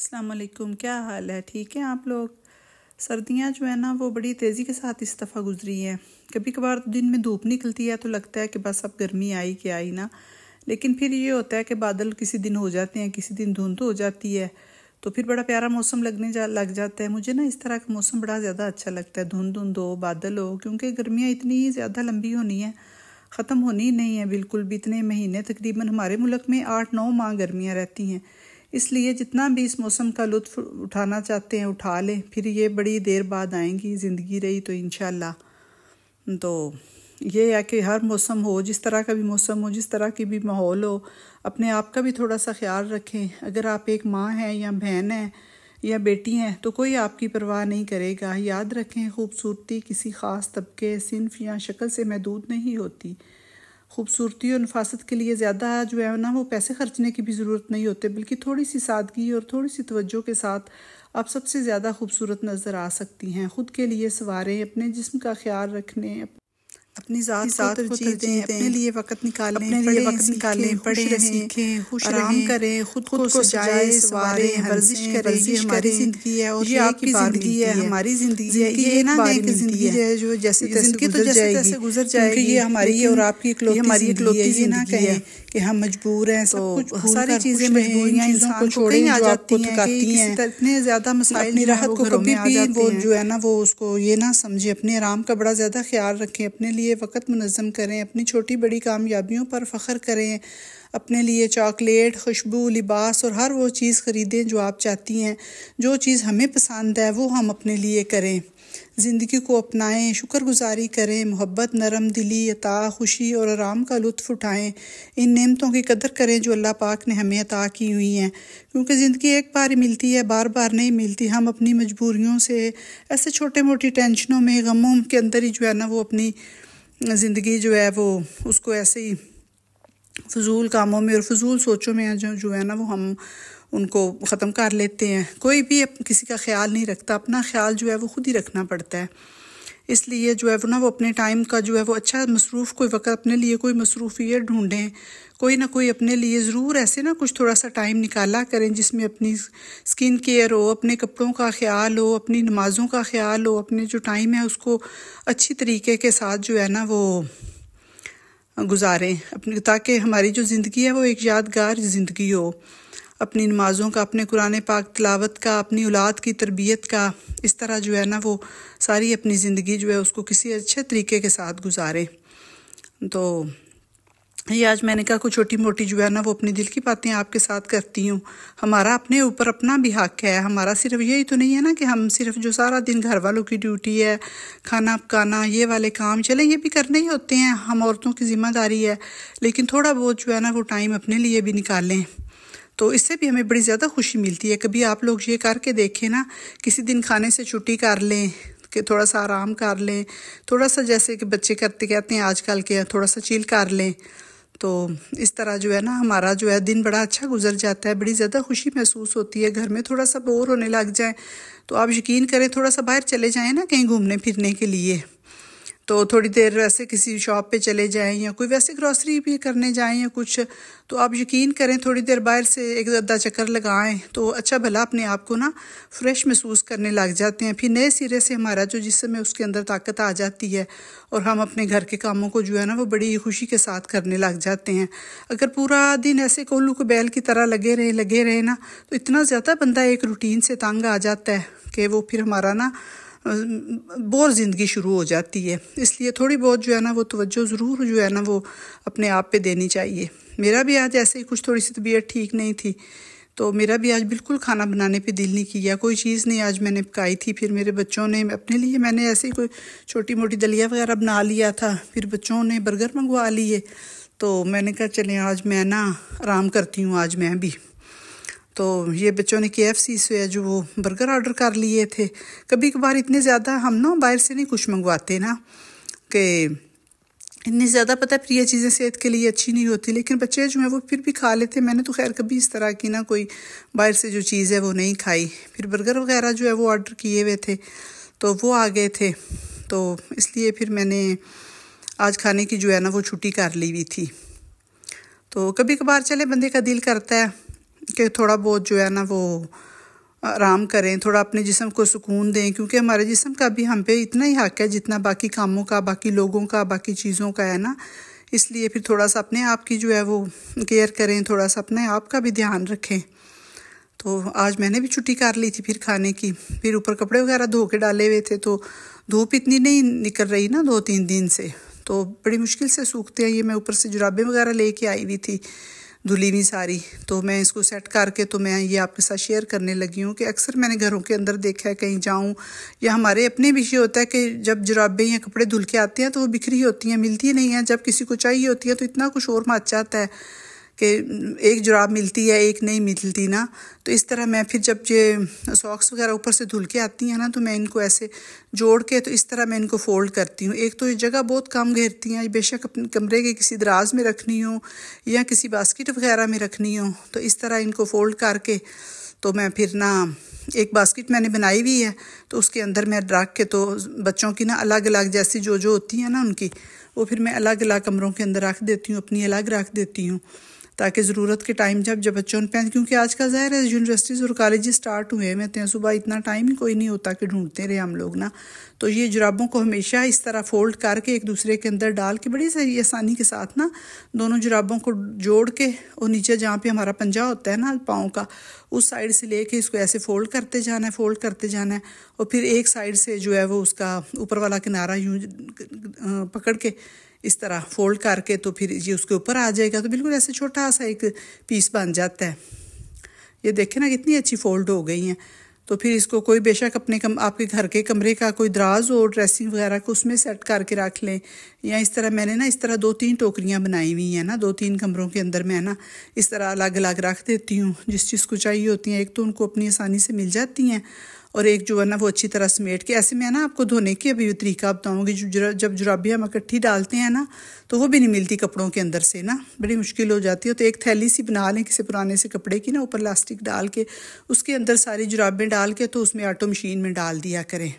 अस्सलाम वालेकुम, क्या हाल है? ठीक है आप लोग? सर्दियाँ जो है ना वो बड़ी तेज़ी के साथ इस दफ़ा गुजरी हैं। कभी कभार तो दिन में धूप निकलती है तो लगता है कि बस अब गर्मी आई कि आई ना, लेकिन फिर ये होता है कि बादल किसी दिन हो जाते हैं, किसी दिन धुंध हो जाती है, तो फिर बड़ा प्यारा मौसम लग जाता है। मुझे ना इस तरह का मौसम बड़ा ज़्यादा अच्छा लगता है, धुंध धुंध हो, बादल हो, क्योंकि गर्मियाँ इतनी ज़्यादा लंबी होनी है, ख़त्म होनी ही नहीं है बिल्कुल भी। इतने महीने तकरीबन हमारे मुल्क में 8-9 माह गर्मियाँ रहती हैं, इसलिए जितना भी इस मौसम का लुत्फ़ उठाना चाहते हैं उठा लें। फिर ये बड़ी देर बाद आएंगी, ज़िंदगी रही तो इंशाल्लाह। तो ये है कि हर मौसम हो, जिस तरह का भी मौसम हो, जिस तरह की भी माहौल हो, अपने आप का भी थोड़ा सा ख्याल रखें। अगर आप एक माँ हैं या बहन हैं या बेटी हैं तो कोई आपकी परवाह नहीं करेगा। याद रखें, खूबसूरती किसी ख़ास तबके, सिन्फ या शक्ल से महदूद नहीं होती। खूबसूरती और नफासत के लिए ज़्यादा जो है ना वो पैसे खर्चने की भी ज़रूरत नहीं होती, बल्कि थोड़ी सी सादगी और थोड़ी सी तवज्जो के साथ आप सबसे ज़्यादा खूबसूरत नज़र आ सकती हैं। ख़ुद के लिए सवारें, अपने जिस्म का ख्याल रखने, अपनी ज़ात को तरजीह दें, अपने लिए वक्त निकालें, पढ़ें, सीखें, खुश आराम करें, खुद को सजाएं, सवारें, वर्जिश करें। ये हमारी ज़िंदगी है और ये आपकी ज़िंदगी है, हमारी ज़िंदगी है। ये ना दें कि ज़िंदगी है जो जैसे तैसे गुजर जाएगी, ये हमारी और आपकी इकलौती ज़िंदगी है कि हम मजबूर हैं। सब कुछ सारी चीज़ें मजबूरियाँ इंसान को छोड़ें आ जाती हैं, इतने ज़्यादा मसाइल अपनी राहत को कभी भी वो जो है ना वो उसको ये ना समझे। अपने आराम का बड़ा ज़्यादा ख्याल रखें, अपने लिए वक़्त मुनज़्ज़म करें, अपनी छोटी बड़ी कामयाबियों पर फ़ख्र करें, अपने लिए चॉकलेट, खुशबू, लिबास और हर वो चीज़ ख़रीदें जो आप चाहती हैं। जो चीज़ हमें पसंद है वो हम अपने लिए करें। ज़िंदगी को अपनाएं, शुक्रगुजारी करें, मोहब्बत, नरम दिली, अता, खुशी और आराम का लुत्फ़ उठाएं। इन नेमतों की कदर करें जो अल्लाह पाक ने हमें अता की हुई हैं, क्योंकि ज़िंदगी एक बार ही मिलती है, बार बार नहीं मिलती। हम अपनी मजबूरियों से, ऐसे छोटे मोटी टेंशनों में, गमों के अंदर ही जो है ना वो अपनी ज़िंदगी जो है वो उसको ऐसे ही फ़जूल कामों में और फ़जूल सोचों में जो है ना वो हम उनको ख़त्म कर लेते हैं। कोई भी किसी का ख्याल नहीं रखता, अपना ख्याल जो है वो खुद ही रखना पड़ता है। इसलिए जो है वो ना वो अपने टाइम का जो है वो अच्छा मसरूफ़ कोई वक्त अपने लिए कोई मसरूफ़ियत ढूंढें, कोई ना कोई अपने लिए ज़रूर ऐसे ना कुछ थोड़ा सा टाइम निकाला करें जिसमें अपनी स्किन केयर हो, अपने कपड़ों का ख्याल हो, अपनी नमाज़ों का ख्याल हो, अपने जो टाइम है उसको अच्छी तरीके के साथ जो है ना वो गुजारें अपनी, ताकि हमारी जो ज़िंदगी है वो एक यादगार ज़िंदगी हो। अपनी नमाज़ों का, अपने कुरान पाक तिलावत का, अपनी औलाद की तरबियत का, इस तरह जो है ना वो सारी अपनी ज़िंदगी जो है उसको किसी अच्छे तरीके के साथ गुजारें। तो ये आज मैंने कहा कुछ छोटी मोटी जो है ना वो अपनी दिल की बातें आपके साथ करती हूँ। हमारा अपने ऊपर अपना भी हक है। हमारा सिर्फ यही तो नहीं है ना कि हम सिर्फ जो सारा दिन घर वालों की ड्यूटी है, खाना पकाना, ये वाले काम, चले ये भी करने ही होते हैं, हम औरतों की ज़िम्मेदारी है, लेकिन थोड़ा बहुत जो है ना वो टाइम अपने लिए भी निकालें तो इससे भी हमें बड़ी ज़्यादा खुशी मिलती है। कभी आप लोग ये करके देखें ना, किसी दिन खाने से छुट्टी कर लें कि थोड़ा सा आराम कर लें, थोड़ा सा जैसे कि बच्चे कहते हैं आजकल के, थोड़ा सा चिल कर लें, तो इस तरह जो है ना हमारा जो है दिन बड़ा अच्छा गुजर जाता है, बड़ी ज़्यादा खुशी महसूस होती है। घर में थोड़ा सा बोर होने लग जाए तो आप यकीन करें थोड़ा सा बाहर चले जाएं ना कहीं घूमने फिरने के लिए, तो थोड़ी देर वैसे किसी शॉप पे चले जाएं या कोई वैसे ग्रॉसरी भी करने जाएं या कुछ, तो आप यकीन करें थोड़ी देर बाहर से एक आधा चक्कर लगाएं तो अच्छा भला अपने आप को ना फ्रेश महसूस करने लग जाते हैं। फिर नए सिरे से हमारा जो जिस्म है उसके अंदर ताकत आ जाती है और हम अपने घर के कामों को जो है ना वो बड़ी खुशी के साथ करने लग जाते हैं। अगर पूरा दिन ऐसे कोल्लू के बैल की तरह लगे रहे ना तो इतना ज़्यादा बंदा एक रूटीन से तंग आ जाता है कि वो फिर हमारा ना बोर ज़िंदगी शुरू हो जाती है। इसलिए थोड़ी बहुत जो है ना वो तवज्जो ज़रूर जो है ना वो अपने आप पे देनी चाहिए। मेरा भी आज ऐसे ही कुछ थोड़ी सी तबीयत ठीक नहीं थी, तो मेरा भी आज बिल्कुल खाना बनाने पे दिल नहीं किया, कोई चीज़ नहीं आज मैंने पकाई थी। फिर मेरे बच्चों ने अपने लिए, मैंने ऐसे ही कोई छोटी मोटी दलिया वगैरह बना लिया था, फिर बच्चों ने बर्गर मंगवा लिए, तो मैंने कहा चलें आज मैं ना आराम करती हूँ आज मैं भी। तो ये बच्चों ने KFC से जो वो बर्गर ऑर्डर कर लिए थे। कभी कभार इतने ज़्यादा हम ना बाहर से नहीं कुछ मंगवाते ना कि इतनी ज़्यादा पता है प्रिय चीज़ें सेहत के लिए अच्छी नहीं होती, लेकिन बच्चे जो हैं वो फिर भी खा लेते। मैंने तो खैर कभी इस तरह की ना कोई बाहर से जो चीज़ है वो नहीं खाई। फिर बर्गर वगैरह जो है वो ऑर्डर किए हुए थे तो वो आ गए थे, तो इसलिए फिर मैंने आज खाने की जो है ना वो छुट्टी कर ली हुई थी। तो कभी कभार चले बंदे का दिल करता है कि थोड़ा बहुत जो है ना वो आराम करें, थोड़ा अपने जिस्म को सुकून दें, क्योंकि हमारे जिस्म का भी हम पे इतना ही हक़ है जितना बाकी कामों का, बाकी लोगों का, बाकी चीज़ों का है ना। इसलिए फिर थोड़ा सा अपने आप की जो है वो केयर करें, थोड़ा सा अपने आप का भी ध्यान रखें। तो आज मैंने भी छुट्टी कर ली थी फिर खाने की। फिर ऊपर कपड़े वगैरह धो के डाले हुए थे, तो धूप इतनी नहीं निकल रही ना 2-3 दिन से, तो बड़ी मुश्किल से सूखते हैं ये। मैं ऊपर से जुराबें वगैरह लेके आई हुई थी धुली हुई सारी, तो मैं इसको सेट करके तो मैं ये आपके साथ शेयर करने लगी हूँ कि अक्सर मैंने घरों के अंदर देखा है, कहीं जाऊँ या हमारे अपने भी ये होता है कि जब जुराबें या कपड़े धुल के आते हैं तो वो बिखरी होती हैं, मिलती नहीं हैं। जब किसी को चाहिए होती है तो इतना कुछ और मच जाता है कि एक जुराब मिलती है, एक नहीं मिलती ना। तो इस तरह मैं फिर जब ये सॉक्स वगैरह ऊपर से धुल के आती हैं ना, तो मैं इनको ऐसे जोड़ के तो इस तरह मैं इनको फ़ोल्ड करती हूँ। एक तो ये जगह बहुत कम घेरती हैं, बेशक अपने कमरे के किसी दराज में रखनी हो या किसी बास्केट वगैरह में रखनी हो, तो इस तरह इनको फ़ोल्ड करके तो मैं फिर ना एक बास्केट मैंने बनाई हुई है, तो उसके अंदर मैं रख के तो बच्चों की ना अलग अलग जैसी जो होती हैं ना उनकी, वो फिर मैं अलग अलग कमरों के अंदर रख देती हूँ, अपनी अलग रख देती हूँ, ताकि ज़रूरत के टाइम जब बच्चों ने पहन, क्योंकि आजकल ज़ाहिर है यूनिवर्सिटीज़ और कॉलेज स्टार्ट हुए हैं, तो सुबह इतना टाइम ही कोई नहीं होता कि ढूंढते रहे हम लोग ना। तो ये जुराबों को हमेशा इस तरह फ़ोल्ड करके एक दूसरे के अंदर डाल के बड़ी सही आसानी के साथ ना दोनों जुराबों को जोड़ के, और नीचे जहाँ पे हमारा पंजा होता है ना पाँव का, उस साइड से लेके इसको ऐसे फ़ोल्ड करते जाना है, फ़ोल्ड करते जाना है, और फिर एक साइड से जो है वो उसका ऊपर वाला किनारा यूँ पकड़ के इस तरह फ़ोल्ड करके तो फिर ये उसके ऊपर आ जाएगा, तो बिल्कुल ऐसे छोटा सा एक पीस बन जाता है। ये देखें ना कितनी अच्छी फ़ोल्ड हो गई हैं। तो फिर इसको कोई बेशक अपने आपके घर के कमरे का कोई दराज हो ड्रेसिंग वगैरह को उसमें सेट करके रख लें, या इस तरह मैंने ना इस तरह 2-3 टोकरियाँ बनाई हुई हैं ना, 2-3 कमरों के अंदर मैं ना इस तरह अलग अलग रख देती हूँ। जिस चीज़ को चाहिए होती हैं, एक तो उनको अपनी आसानी से मिल जाती हैं, और एक जो है ना वो अच्छी तरह समेट के ऐसे मैं ना आपको धोने की अभी तरीका बताऊँगी। जब जुराबी हम इकट्ठी डालते हैं ना तो वो भी नहीं मिलती कपड़ों के अंदर से ना, बड़ी मुश्किल हो जाती है। तो एक थैली सी बना लें किसी पुराने से कपड़े की ना, ऊपर इलास्टिक डाल के उसके अंदर सारी जुराबें डाल के तो उसमें ऑटो मशीन में डाल दिया करें।